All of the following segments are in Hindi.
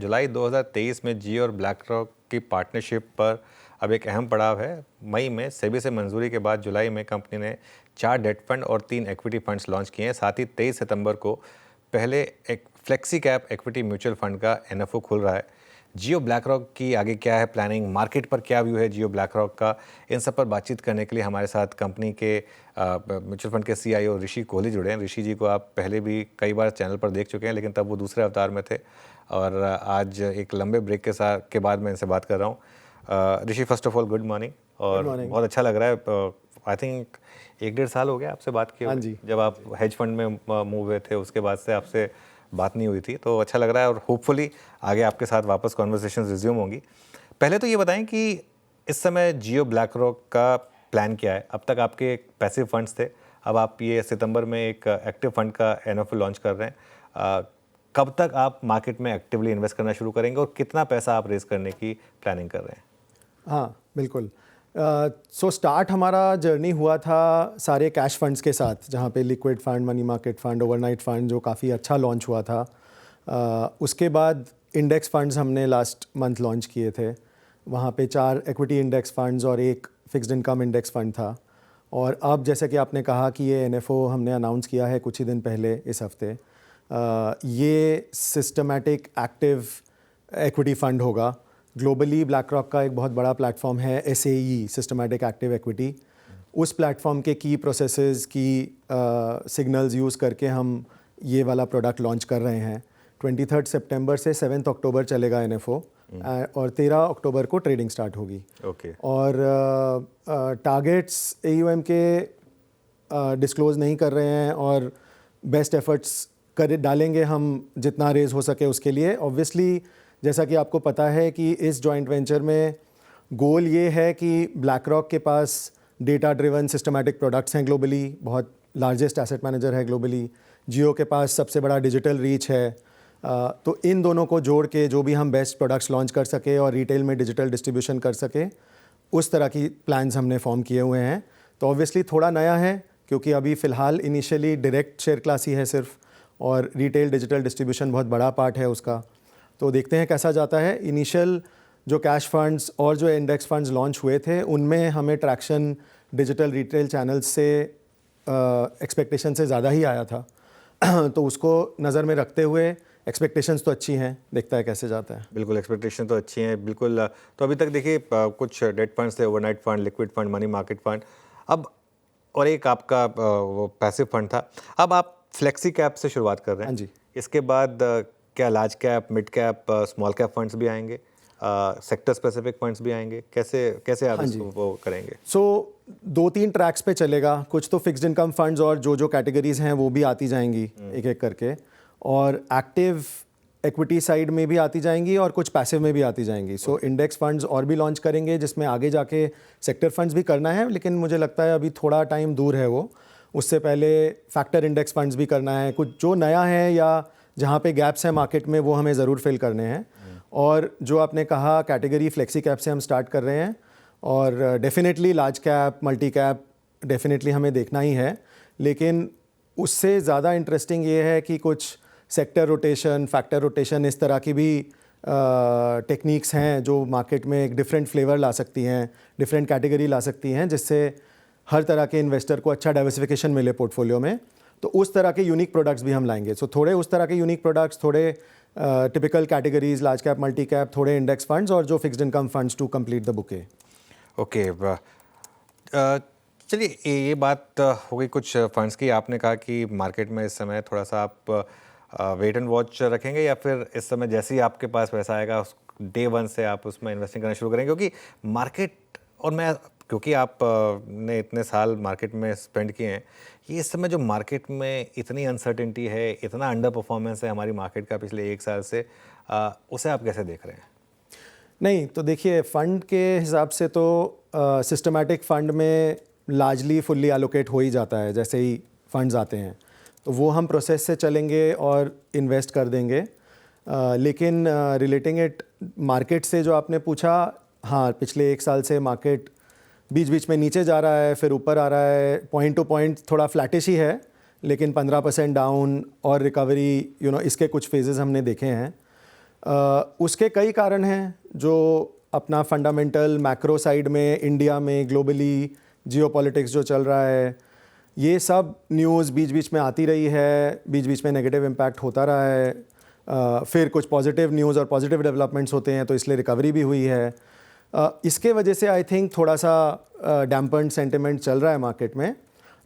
जुलाई 2023 में जियो और ब्लैक रॉक की पार्टनरशिप पर अब एक अहम पड़ाव है। मई में सेबी से मंजूरी के बाद जुलाई में कंपनी ने 4 डेट फंड और 3 इक्विटी फंड्स लॉन्च किए हैं। साथ ही 23 सितंबर को पहले एक flexi cap equity mutual fund का एनएफओ खुल रहा है। जियो ब्लैक रॉक की आगे क्या है प्लानिंग, मार्केट पर क्या व्यू है जियो ब्लैक रॉक का, इन सब पर बातचीत करने के लिए हमारे साथ कंपनी के म्यूचुअल फंड के सीईओ ऋषि कोहली जुड़े हैं। ऋषि जी को आप पहले भी कई बार चैनल पर देख चुके हैं, लेकिन तब वो दूसरे अवतार में थे और आज एक लंबे ब्रेक के बाद मैं इनसे बात कर रहा हूँ। Rishi, first of all good morning. और बहुत अच्छा लग रहा है। आई थिंक 1-1.5 साल हो गया आपसे बात किए हुए। जब आप हेज फंड में मूव हुए थे उसके बाद से आपसे बात नहीं हुई थी, तो अच्छा लग रहा है और होपफुली आगे आपके साथ वापस कॉन्वर्सेशन रिज्यूम होंगी। पहले तो ये बताएं कि इस समय जियो ब्लैक रॉक का प्लान क्या है। अब तक आपके पैसिव फंड्स थे, अब आप ये सितंबर में एक एक्टिव फंड का एनएफओ लॉन्च कर रहे हैं। कब तक आप मार्केट में एक्टिवली इन्वेस्ट करना शुरू करेंगे और कितना पैसा आप रेज करने की प्लानिंग कर रहे हैं? हाँ बिल्कुल। सो स्टार्ट हमारा जर्नी हुआ था सारे कैश फंड्स के साथ, जहाँ पे liquid fund, money market fund, overnight fund जो काफ़ी अच्छा लॉन्च हुआ था। उसके बाद इंडेक्स फंड्स हमने लास्ट मंथ लॉन्च किए थे। वहाँ पे 4 इक्विटी इंडेक्स फंड्स और 1 फिक्स्ड इनकम इंडेक्स फंड था। और अब जैसे कि आपने कहा कि ये एनएफओ हमने अनाउंस किया है कुछ ही दिन पहले इस हफ्ते। ये सिस्टमैटिक एक्टिव इक्विटी फंड होगा। ग्लोबली ब्लैक रॉक का एक बहुत बड़ा प्लेटफॉर्म है SAE, सिस्टमैटिक एक्टिव इक्विटी। उस प्लेटफॉर्म के की प्रोसेसेस की सिग्नल्स यूज़ करके हम ये वाला प्रोडक्ट लॉन्च कर रहे हैं। 23 सितंबर से 7 अक्टूबर चलेगा एनएफओ और 13 अक्टूबर को ट्रेडिंग स्टार्ट होगी। और टारगेट्स AUM के डिस्क्लोज़ नहीं कर रहे हैं और बेस्ट एफर्ट्स डालेंगे हम जितना रेज हो सके उसके लिए। ऑब्वियसली जैसा कि आपको पता है कि इस जॉइंट वेंचर में गोल ये है कि ब्लैक रॉक के पास डेटा ड्रिवन सिस्टमैटिक प्रोडक्ट्स हैं ग्लोबली, बहुत लार्जेस्ट एसेट मैनेजर है ग्लोबली। जियो के पास सबसे बड़ा डिजिटल रीच है। तो इन दोनों को जोड़ के जो भी हम बेस्ट प्रोडक्ट्स लॉन्च कर सके और रिटेल में डिजिटल डिस्ट्रीब्यूशन कर सके, उस तरह की प्लान्स हमने फॉर्म किए हुए हैं। तो ऑब्वियसली थोड़ा नया है क्योंकि अभी फ़िलहाल इनिशियली डायरेक्ट शेयर क्लास ही है सिर्फ, और रिटेल डिजिटल डिस्ट्रीब्यूशन बहुत बड़ा पार्ट है उसका। तो देखते हैं कैसा जाता है। इनिशियल जो कैश फंड्स और जो इंडेक्स फंड्स लॉन्च हुए थे उनमें हमें ट्रैक्शन डिजिटल रिटेल चैनल्स से एक्सपेक्टेशन से ज़्यादा ही आया था। तो उसको नज़र में रखते हुए एक्सपेक्टेशंस तो अच्छी हैं, देखता है कैसे जाता है। बिल्कुल, एक्सपेक्टेशन तो अच्छी हैं बिल्कुल। तो अभी तक देखिए कुछ डेट फंड्स थे, overnight fund, liquid fund, money market fund, अब और एक आपका वो पैसिव फंड था। अब आप फ्लेक्सी कैप से शुरुआत कर रहे हैं। हाँ जी। इसके बाद क्या large cap, mid cap, small cap funds भी आएंगे, सेक्टर स्पेसिफिक फंड्स भी आएंगे, कैसे आप इसको वो करेंगे? सो 2-3 ट्रैक्स पे चलेगा। कुछ तो फिक्स्ड इनकम फंड्स और जो कैटेगरीज हैं वो भी आती जाएंगी एक एक करके, और एक्टिव इक्विटी साइड में भी आती जाएंगी और कुछ पैसिव में भी आती जाएंगी। सो इंडेक्स फंड्स और भी लॉन्च करेंगे जिसमें आगे जाके सेक्टर फंड्स भी करना है, लेकिन मुझे लगता है अभी थोड़ा टाइम दूर है वो। उससे पहले फैक्टर इंडेक्स फंड्स भी करना है। कुछ जो नया है या जहाँ पे गैप्स हैं मार्केट में वो हमें ज़रूर फिल करने हैं। और जो आपने कहा कैटेगरी फ्लेक्सी कैप से हम स्टार्ट कर रहे हैं, और definitely large cap, multi cap definitely हमें देखना ही है। लेकिन उससे ज़्यादा इंटरेस्टिंग ये है कि कुछ सेक्टर रोटेशन, फैक्टर रोटेशन, इस तरह की भी टेक्निक्स हैं जो मार्केट में एक डिफरेंट फ्लेवर ला सकती हैं, डिफरेंट कैटेगरी ला सकती हैं, जिससे हर तरह के इन्वेस्टर को अच्छा डाइवर्सिफिकेशन मिले पोर्टफोलियो में। तो उस तरह के यूनिक प्रोडक्ट्स भी हम लाएंगे। सो थोड़े उस तरह के यूनिक प्रोडक्ट्स, थोड़े typical categories, large cap, multi cap, थोड़े इंडेक्स फंड्स और जो fixed income funds to complete the bouquet. Okay, चलिए ये बात हो गई कुछ फंड्स की। आपने कहा कि मार्केट में इस समय थोड़ा सा आप वेट एंड वॉच रखेंगे, या फिर इस समय जैसे ही आपके पास पैसा आएगा उस डे 1 से आप उसमें इन्वेस्टिंग करना शुरू करेंगे? क्योंकि मार्केट और क्योंकि आप ने इतने साल मार्केट में स्पेंड किए हैं, ये इस समय जो मार्केट में इतनी अनसर्टेनिटी है, इतना अंडर परफॉर्मेंस है हमारी मार्केट का पिछले 1 साल से, उसे आप कैसे देख रहे हैं? नहीं तो देखिए, फ़ंड के हिसाब से तो सिस्टमैटिक फ़ंड में लार्जली फुल्ली एलोकेट हो ही जाता है जैसे ही फंड्स आते हैं, तो वो हम प्रोसेस से चलेंगे और इन्वेस्ट कर देंगे। लेकिन रिलेटिंग इट मार्केट से जो आपने पूछा, हाँ पिछले 1 साल से मार्केट बीच बीच में नीचे जा रहा है, फिर ऊपर आ रहा है, पॉइंट टू पॉइंट थोड़ा फ्लैटिश ही है, लेकिन 15% डाउन और रिकवरी, इसके कुछ फेजेस हमने देखे हैं। उसके कई कारण हैं, जो अपना फंडामेंटल मैक्रो साइड में इंडिया में ग्लोबली जियोपॉलिटिक्स जो चल रहा है, ये सब न्यूज़ बीच बीच में आती रही है, बीच बीच में नेगेटिव इम्पैक्ट होता रहा है, फिर कुछ पॉजिटिव न्यूज़ और पॉजिटिव डेवलपमेंट्स होते हैं, तो इसलिए रिकवरी भी हुई है। इसके वजह से आई थिंक थोड़ा सा डैम्पर्ड सेंटिमेंट चल रहा है मार्केट में,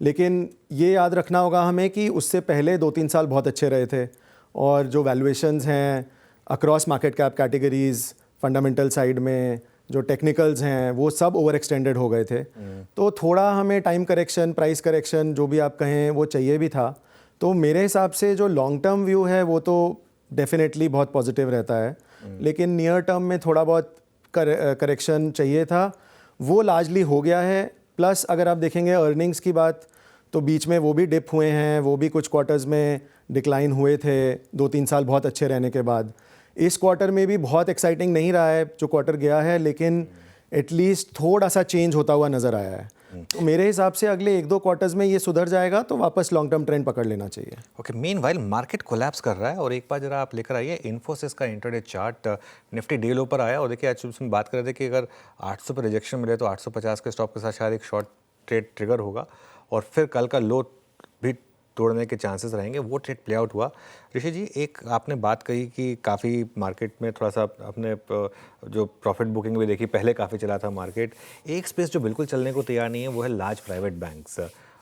लेकिन ये याद रखना होगा हमें कि उससे पहले 2-3 साल बहुत अच्छे रहे थे, और जो वैल्यूएशंस हैं across market cap categories, fundamental side में जो टेक्निकल्स हैं, वो सब ओवर एक्सटेंडेड हो गए थे। तो थोड़ा हमें टाइम करेक्शन, प्राइस करेक्शन, जो भी आप कहें, वो चाहिए भी था। तो मेरे हिसाब से जो लॉन्ग टर्म व्यू है वो तो डेफिनेटली बहुत पॉजिटिव रहता है, लेकिन नियर टर्म में थोड़ा बहुत करेक्शन चाहिए था, वो लार्जली हो गया है। प्लस अगर आप देखेंगे अर्निंग्स की बात, तो बीच में वो भी डिप हुए हैं, वो भी कुछ क्वार्टर्स में डिक्लाइन हुए थे 2-3 साल बहुत अच्छे रहने के बाद। इस क्वार्टर में भी बहुत एक्साइटिंग नहीं रहा है जो क्वार्टर गया है, लेकिन एटलीस्ट थोड़ा सा चेंज होता हुआ नज़र आया है। तो मेरे हिसाब से अगले 1-2 क्वार्टर्स में ये सुधर जाएगा, तो वापस लॉन्ग टर्म ट्रेंड पकड़ लेना चाहिए। ओके, मीनवाइल मार्केट कोलैप्स कर रहा है, और एक बार जरा आप लेकर आइए इन्फोसिस का इंटरडे चार्ट। निफ्टी डे लो पर आया, और देखिए आज उसमें बात कर रहे थे कि अगर 800 पर रिजेक्शन मिले तो 850 के स्टॉप के साथ शायद एक शॉर्ट ट्रेड ट्रिगर होगा, और फिर कल का लो भी तोड़ने के चांसेस रहेंगे। वो ट्रेड प्ले आउट हुआ। ऋषि जी, एक आपने बात कही कि काफ़ी मार्केट में थोड़ा सा अपने जो प्रॉफिट बुकिंग भी देखी, पहले काफ़ी चला था मार्केट। एक स्पेस जो बिल्कुल चलने को तैयार नहीं है वो है लार्ज प्राइवेट बैंक्स,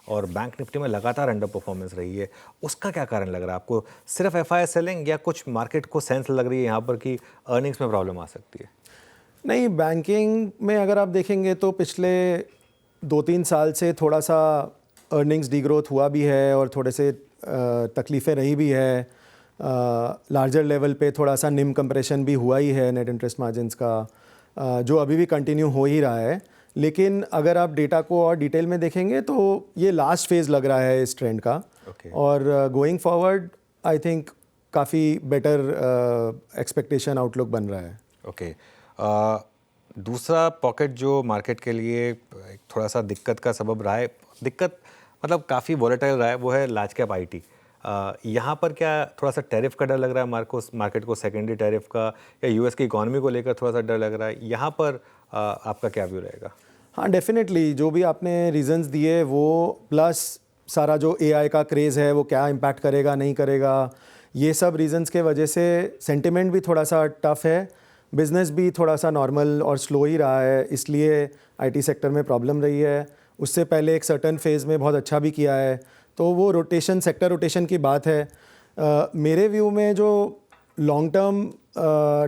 और बैंक निफ्टी में लगातार अंडर परफॉर्मेंस रही है। उसका क्या कारण लग रहा है आपको? सिर्फ एफआई सेलिंग, या कुछ मार्केट को सेंस लग रही है यहाँ पर कि अर्निंग्स में प्रॉब्लम आ सकती है? नहीं, बैंकिंग में अगर आप देखेंगे तो पिछले 2-3 साल से थोड़ा सा अर्निंग्स डीग्रोथ हुआ भी है, और थोड़े से तकलीफ़ें रही भी है। लार्जर लेवल पे थोड़ा सा निम कंप्रेशन भी हुआ ही है नेट इंटरेस्ट मार्जिन्स का, जो अभी भी कंटिन्यू हो ही रहा है। लेकिन अगर आप डेटा को और डिटेल में देखेंगे तो ये लास्ट फेज़ लग रहा है इस ट्रेंड का। और गोइंग फॉरवर्ड आई थिंक काफ़ी बेटर एक्सपेक्टेशन आउटलुक बन रहा है। ओके, दूसरा पॉकेट जो मार्केट के लिए थोड़ा सा दिक्कत का सबब रहा है, दिक्कत मतलब काफ़ी वॉलेटाइल रहा है, वो है लार्ज कैप आईटी। यहाँ पर क्या थोड़ा सा टैरिफ का डर लग रहा है मार्केट को, सेकेंडरी टैरिफ का, या यूएस की इकोनॉमी को लेकर थोड़ा सा डर लग रहा है? यहाँ पर आपका क्या व्यू रहेगा? हाँ, डेफिनेटली जो भी आपने रीजंस दिए वो, प्लस सारा जो एआई का क्रेज़ है वो क्या इम्पैक्ट करेगा नहीं करेगा, ये सब रीजंस के वजह से सेंटिमेंट भी थोड़ा सा टफ है, बिज़नेस भी थोड़ा सा नॉर्मल और स्लो ही रहा है, इसलिए आईटी सेक्टर में प्रॉब्लम रही है। उससे पहले एक सर्टन फेज़ में बहुत अच्छा भी किया है, तो वो रोटेशन, सेक्टर रोटेशन की बात है। मेरे व्यू में जो लॉन्ग टर्म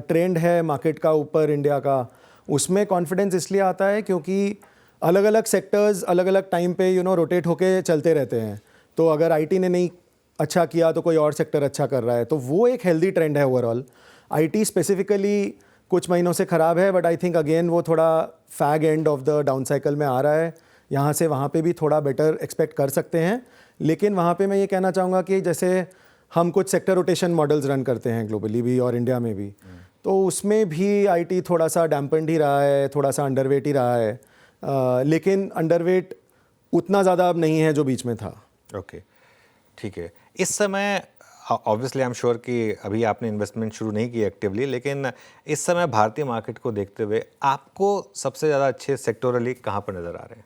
ट्रेंड है मार्केट का ऊपर इंडिया का, उसमें कॉन्फिडेंस इसलिए आता है क्योंकि अलग अलग सेक्टर्स अलग अलग टाइम पे रोटेट होके चलते रहते हैं। तो अगर आईटी ने नहीं अच्छा किया तो कोई और सेक्टर अच्छा कर रहा है, तो वो एक हेल्दी ट्रेंड है ओवरऑल। आईटी स्पेसिफिकली कुछ महीनों से ख़राब है, बट आई थिंक अगेन वो थोड़ा fag end of the down cycle में आ रहा है। यहाँ से वहाँ पे भी थोड़ा बेटर एक्सपेक्ट कर सकते हैं, लेकिन वहाँ पे मैं ये कहना चाहूँगा कि जैसे हम कुछ सेक्टर रोटेशन मॉडल्स रन करते हैं ग्लोबली भी और इंडिया में भी, तो उसमें भी आईटी थोड़ा सा डैम्पेंड ही रहा है, थोड़ा सा अंडरवेट ही रहा है, लेकिन अंडरवेट उतना ज़्यादा अब नहीं है जो बीच में था। ओके, ठीक है। इस समय ऑब्वियसली आई एम श्योर कि अभी आपने इन्वेस्टमेंट शुरू नहीं की एक्टिवली, लेकिन इस समय भारतीय मार्केट को देखते हुए आपको सबसे ज़्यादा अच्छे सेक्टोरली कहाँ पर नज़र आ रहे हैं?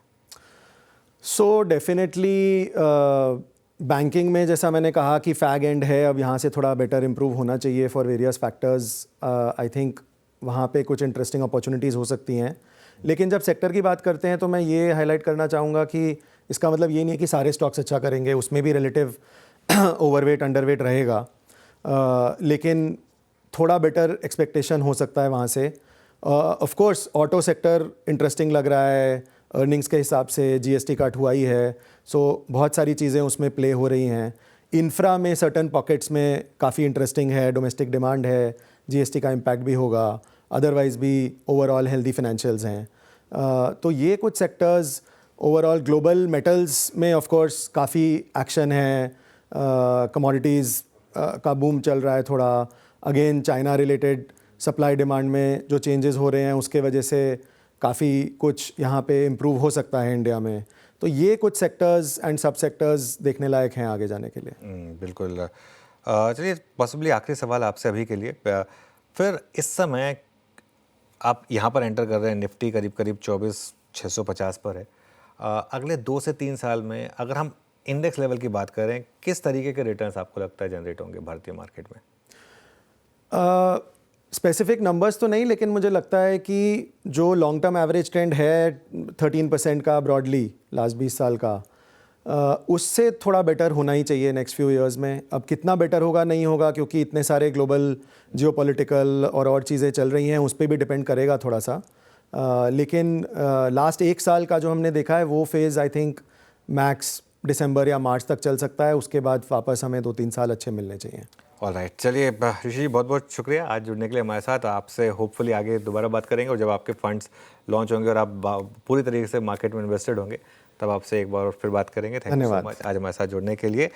सो डेफिनेटली बैंकिंग में जैसा मैंने कहा कि फैग एंड है, अब यहाँ से थोड़ा बेटर इम्प्रूव होना चाहिए for various factors. I think वहाँ पे कुछ इंटरेस्टिंग अपॉर्चुनिटीज़ हो सकती हैं, लेकिन जब सेक्टर की बात करते हैं तो मैं ये हाईलाइट करना चाहूँगा कि इसका मतलब ये नहीं है कि सारे स्टॉक्स अच्छा करेंगे, उसमें भी रिलेटिव ओवरवेट अंडरवेट रहेगा, लेकिन थोड़ा बेटर एक्सपेक्टेशन हो सकता है वहाँ से। Of course auto sector interesting लग रहा है, अर्निंग्स के हिसाब से जीएसटी कट हुआ ही है, सो बहुत सारी चीज़ें उसमें प्ले हो रही हैं। इंफ्रा में सर्टन पॉकेट्स में काफ़ी इंटरेस्टिंग है, डोमेस्टिक डिमांड है, जीएसटी का इम्पैक्ट भी होगा, अदरवाइज़ भी ओवरऑल हेल्दी फाइनेंशियल्स हैं। तो ये कुछ सेक्टर्स ओवरऑल। ग्लोबल मेटल्स में ऑफ कोर्स काफ़ी एक्शन है, कमोडिटीज़ का बूम चल रहा है थोड़ा, again China related supply demand में जो चेंजेस हो रहे हैं उसके वजह से काफ़ी कुछ यहाँ पे इम्प्रूव हो सकता है इंडिया में। तो ये कुछ सेक्टर्स एंड सब सेक्टर्स देखने लायक हैं आगे जाने के लिए। बिल्कुल। चलिए, पॉसिबली आखिरी सवाल आपसे अभी के लिए। फिर इस समय आप यहाँ पर एंटर कर रहे हैं, निफ्टी करीब करीब 24,650 पर है। अगले 2 से 3 साल में अगर हम इंडेक्स लेवल की बात करें, किस तरीके के रिटर्न्स आपको लगता है जनरेट होंगे भारतीय मार्केट में? स्पेसिफिक नंबर्स तो नहीं, लेकिन मुझे लगता है कि जो लॉन्ग टर्म एवरेज ट्रेंड है 13% का ब्रॉडली लास्ट 20 साल का, उससे थोड़ा बेटर होना ही चाहिए नेक्स्ट फ्यू इयर्स में। अब कितना बेटर होगा नहीं होगा, क्योंकि इतने सारे ग्लोबल जियोपॉलिटिकल और चीज़ें चल रही हैं, उस पर भी डिपेंड करेगा थोड़ा सा। लेकिन लास्ट 1 साल का जो हमने देखा है वो फेज़ आई थिंक मैक्स दिसंबर या मार्च तक चल सकता है। उसके बाद वापस हमें 2-3 साल अच्छे मिलने चाहिए। ऑलराइट, चलिए ऋषि जी, बहुत बहुत शुक्रिया आज जुड़ने के लिए हमारे साथ। आपसे होपफुली आगे दोबारा बात करेंगे, और जब आपके फंड्स लॉन्च होंगे और आप पूरी तरीके से मार्केट में इन्वेस्टेड होंगे, तब आपसे एक बार और फिर बात करेंगे। थैंक यू सो मच आज हमारे साथ जुड़ने के लिए।